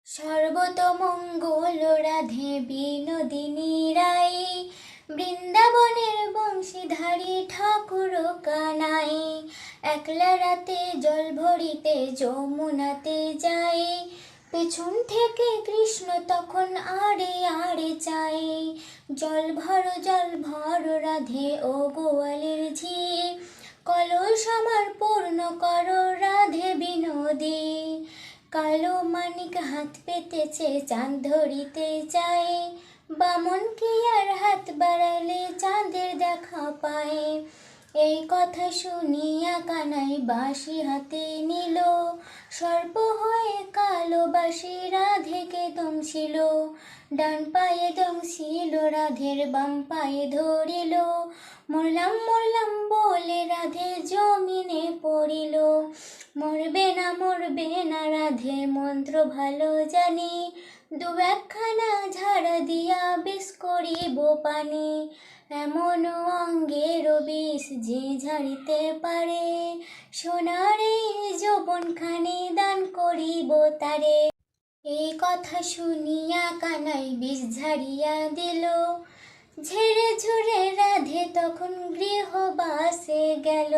সর্বতমঙ্গল রাধে বিনোদিনী রাই, বৃন্দাবনের বংশীধারী ঠাকুর কানাই। একলা রাতে জল ভরিতে যমুনাতে যায়, পেছন থেকে কৃষ্ণ তখন আড়ে আড়ে চাই। জল ভর রাধে ও গোয়ালের ঝি, কলস আমার পূর্ণ করো রাধে বিনোদী। কালো মানিক হাত পেতেছে চাঁদ ধরিতে চায়, বামন কি আর হাত বাড়ালে চাঁদের দেখা পায়। এই কথা শুনিয়া কানাই বাঁশি হাতে নিল, সর্প হয়ে কালো বাঁশি রাধেকে দংশিল। ডান পায়ে দংশিল রাধের, বাম পায়ে ধরিল, মরলাম মরলাম বলে রাধে জমিনে পড়িল। মরবে না রাধে মন্ত্র ভালো জানি, দু একখানা ঝাড়া দিয়া বিষ করিব পানি। এমন অঙ্গের বিষ যে ঝাড়িতে পারে, সোনারে যৌবনখানি দান করিব তারে। এই কথা শুনিয়া কানাই বিষ ঝাড়িয়া দিল, ঝেড়ে ঝুড়ে রাধে তখন গৃহবাসে গেল।